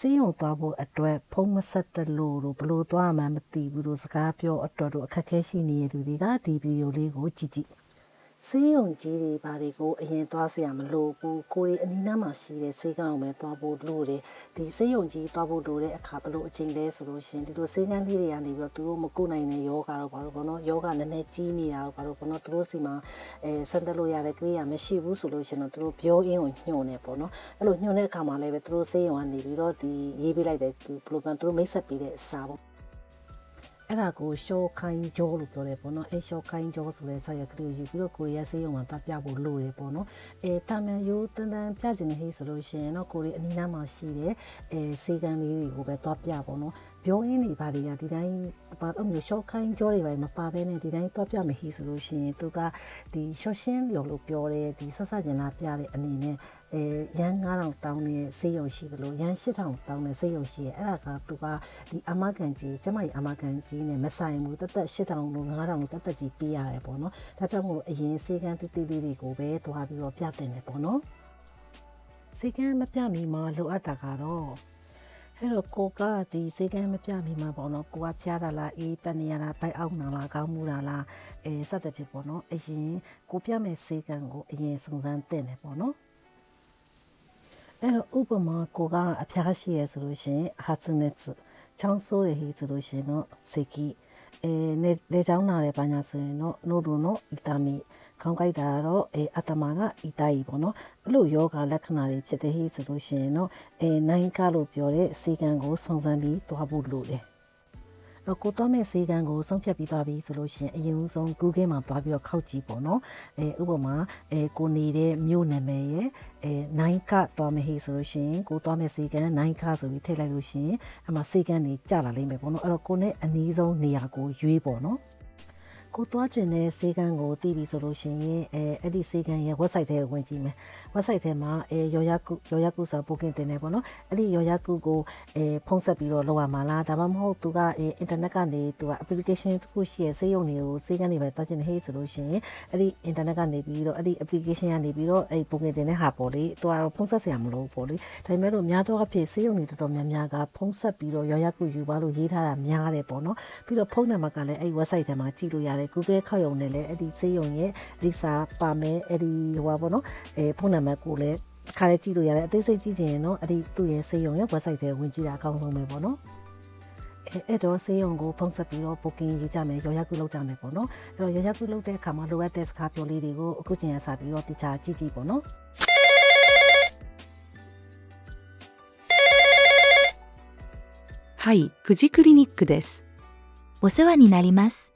ဆေးရုံသွားဖို့အတွက်ဖုန်းမဆက်တလို့ဘလို့သွားမှမသိဘူးလို့စကားပြောအတွက်တို့အခက်အခဲရှိနေတဲ့သူတွေကဒီဗီဒီယိုလေးကိုကြည့်ဆေးရုံကြီးတွေဘာတွေကိုအရင်သွားစရာမလိုဘူးကိုရီအနီးနားမှာရှိတဲ့ဆေးကန်းကိုပဲသွားဖို့လိုတယ်ဒီဆေးရုံကြီးသွားဖို့လိုတဲ့အခါဘလို့အချိန်လဲဆိုလို့ရှင်ဒီလိုဆေးကန်းလေးတွေကနေပြီးတော့သူတို့မကုနိုင်တဲ့ယောဂါတော့ဘာလို့ပေါ့နော်ယောဂနည်းနည်းကြီးနေတာတော့ဘာလို့ပေါ့နော်သူတို့စီမှာဆန်တက်လို့ရတဲ့ကိရိယာမရှိဘူးဆိုလို့ရှင်တော့သူတို့ပြောအင်းကိုညှို့နေပေါ့နော်အဲ့လိုညှို့တဲ့အခါမှာလည်းပဲသူတို့ဆေးရုံကနေပြီးတော့ဒီရေးပေးလိုက်တဲ့ဘလို့ပြန်သူတို့မိတ်ဆက်ပေးတဲ့စာပေါ့အဲ့ဒါကိုရှော့ခိုင်းကြောလို့ပြောတယ်ပေါ့နော်အဲ့ရှော့ခိုင်းကြောဆိုတဲ့စာရွက်ကလေးကိုယူပြီးတော့ကိုရီးယားဆေးရုံမှာတက်ပြဖို့လိုတယ်ပေါ့နော်တာမန်ရိုးတန်းတန်းပြချင်တဲ့ဟေးဆိုလို့ရှိရင်တော့ကိုရီးအနီးနားမှာရှိတဲ့ဆေးကန်းလေးတွေကိုပဲတွားပြပေါ့နော်ပြောရင်းနေပါလေကဒီတိုင်းဘာလို့မျိုးရှော့ခိုင်းကြောတွေပဲမပါဘဲနဲ့ဒီတိုင်းတွားပြမယ်ဟေးဆိုလို့ရှိရင်သူကဒီရှော့ရှင်းရော်လို့ပြောတယ်ဒီဆက်ဆက်ကျင်လာပြတဲ့အနေနဲ့ရန်9000တောင်းတဲ့ဆေးရုံရှိသလိုရန်8000တောင်းတဲ့ဆေးရုံရှိရဲ့အဲ့ဒါကသူကဒီအမကန်ကြီးကျမကြီးအမကန်ကြီးနဲ့မဆိုင်ဘူးတက်8000လို့9000လို့တက်ကြီးပေးရတယ်ပေါ့နော်ဒါကြောင့်မို့အရင်ဆေးကန်းတိတိလေးတွေကိုပဲသွားပြီးတော့ပြတင်တယ်ပေါ့နော်ဆေးကန်းမပြမီမှာလိုအပ်တာကတော့အဲ့တော့ကိုကဒီဆေးကန်းမပြမီမှာပေါ့နော်ကိုကဖျားတာလားအေးပတ်နေရတာဘိုက်အောက်နာလားကောင်းမှုတာလားစသဖြင့်ပေါ့နော်အရင်ကိုပြမဲ့ဆေးကန်းကိုအရင်စုံစမ်းတင်တယ်ပေါ့နော်အဲ့တော့ဥပမာကိုကအဖျားရှိရဆိုလို့ရှိရင်ဟာツネツချောင်းဆိုးရဟိဆိုလို့ရှိရင်တော့စေကီလေချောင်းနာတယ်ဘာညာဆိုရင်တော့နို့တို့နော်အီတာမီခေါင်းကိုက်တာတော့အတမကအီတာကြီးပေါ့နော်အဲ့လိုယောဂလက္ခဏာတွေဖြစ်တဲ့ဟိဆိုလို့ရှိရင်တော့နိုင်ကလို့ပြောတဲ့စေကံကိုစုံစမ်းပြီးသွားဖို့လိုတယ်တော့ကိုတော့မဲ့ဆေးကန်းကိုဆုံးဖြတ်ပြီးသွားပြီဆိုလို့ရှိရင်အရင်ဆုံး Google မှာသွားပြီးတော့ခောက်ကြည့်ပေါ့နော်ဥပမာကိုနေတဲ့မြို့နာမည်ရဲ့နိုင်ကသွားမယ်ဟေးဆိုလို့ရှိရင်ကိုသွားမဲ့ဆေးကန်းနိုင်ကဆိုပြီးထည့်လိုက်လို့ရှိရင်အမှဆေးကန်းတွေကျလာလိမ့်မယ်ပေါ့နော်အဲ့တော့ကိုနဲ့အနီးဆုံးနေရာကိုရွေးပေါ့နော်ကိုသွားကျင်တဲ့ဆေးကန်းကိုသိပြီဆိုလို့ရှိရင်အဲ့ဒီဆေးကန်းရဲ့ website ထဲကိုဝင်ကြည့်မယ် website ထဲမှာရော်ရကုဆိုပိုကင်တင်နေပေါ့နော်အဲ့ဒီရော်ရကုကိုဖုန်းဆက်ပြီးတော့လောက်ရမှာလားဒါမှမဟုတ်သူကအင်တာနက်ကနေသူက application တစ်ခုရှိရဲ့ဆေးရုံတွေကိုဆေးကန်းတွေပဲသွားကျင်နေဟေးဆိုလို့ရှိရင်အဲ့ဒီအင်တာနက်ကနေပြီးတော့အဲ့ဒီ application ကနေပြီးတော့အဲ့ပိုကင်တင်တဲ့ဟာပေါ့လေသူကတော့ဖုန်းဆက်စရာမလိုဘူးပေါ့လေဒါပေမဲ့လို့များသောအားဖြင့်ဆေးရုံတွေတော်တော်များများကဖုန်းဆက်ပြီးတော့ရော်ရကုယူပါလို့ရေးထားတာများတယ်ပေါ့နော်ပြီးတော့ဖုန်းနံပါတ်ကလည်းအဲ့ဒီ website ထဲမှာကြည့်လို့ရတယ်Google ခောက်ရုံနဲ့လည်းအဲ့ဒီဆေးရုံရဲ့လိစာပါမယ်အဲ့ဒီဟိုပါပေါ့နော်ဖုန်းနံပါတ်ကိုလည်းခါလေးကြည့်လို့ရတယ်အသေးစိတ်ကြည့်ချင်ရင်တော့အဲ့ဒီသူ့ရဲ့ဆေးရုံရဲ့ website ထဲဝင်ကြည့်တာအကောင်းဆုံးပဲပေါ့နော်အဲ့တော့ဆေးရုံကိုဖုန်းဆက်ပြီးတော့ booking ယူကြမယ်ရော်ရကုလုပ်ကြမယ်ပေါ့နော်အဲ့တော့ရော်ရကုလုပ်တဲ့အခါမှာလိုအပ်တဲ့စကားပြောလေးတွေကိုအခုချိန်ရစပြီးတော့တခြားကြည့်ပေါ့နော်はい富士クリニックですお世話になります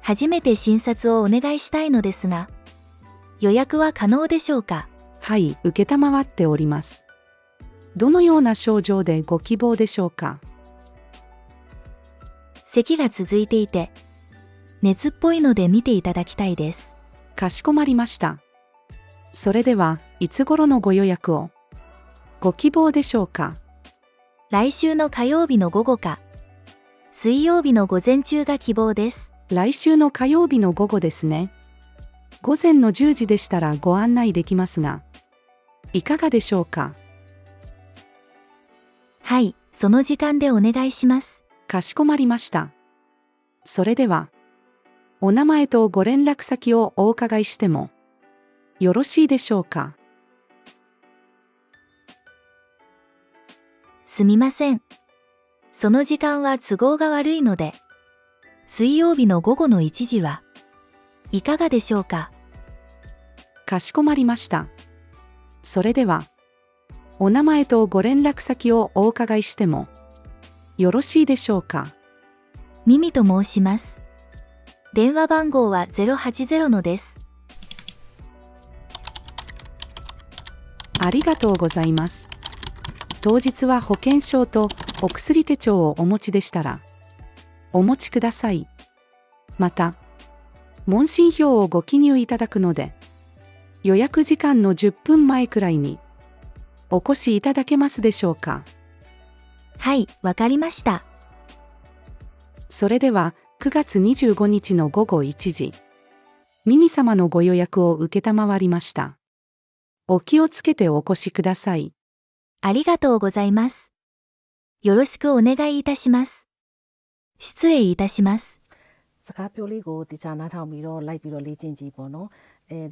初めて診察をお願いしたいのですが、予約は可能でしょうか？はい、承っております。どのような症状でご希望でしょうか？咳が続いていて、熱っぽいので見ていただきたいです。かしこまりました。それでは、いつ頃のご予約をご希望でしょうか？来週の火曜日の午後か、水曜日の午前中が希望です。来週の火曜日の午後ですね。午前の10時でしたらご案内できますが、いかがでしょうか？はい、その時間でお願いします。かしこまりました。それでは、お名前とご連絡先をお伺いしてもよろしいでしょうか？すみません。その時間は都合が悪いので、水曜日の午後の1時はいかがでしょうか？かしこまりました。それでは、お名前とご連絡先をお伺いしてもよろしいでしょうか？ミミと申します。電話番号は080のです。ありがとうございます。当日は保険証とお薬手帳をお持ちでしたら、お持ちください。また、問診票をご記入いただくので、予約時間の10分前くらいにお越しいただけますでしょうか？はい、わかりました。それでは、9月25日の午後1時、ミミ様のご予約を承りました。お気をつけてお越しください。ありがとうございます。よろしくお願いいたします。失礼いたします。 စကားပြောလေးကိုတခြားနားထောင်ပြီးတော့လိုက်ပြီးတော့လေ့ကျင့်ကြည့်ပေါ့နော်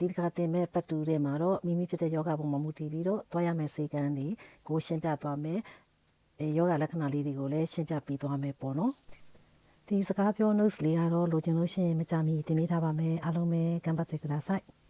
ဒီတစ်ခါတင်မဲ့ပတ်တူထဲမှာတော့မိမိဖြစ်တဲ့ယောဂပုံမှာမူတည်ပြီးတော့တွားရမယ်စေကန်းတွေကိုရှင်းပြသွားမယ်ယောဂလက္ခဏာလေးတွေကိုလည်းရှင်းပြပြီးသွားမယ်ပေါ့နော်ဒီစကားပြော notes လေးကတော့လိုချင်လို့ရှိရင်မကြမီတင်ပြထားပါမယ်အားလုံးပဲကံပတ်သက်ကြပါစို့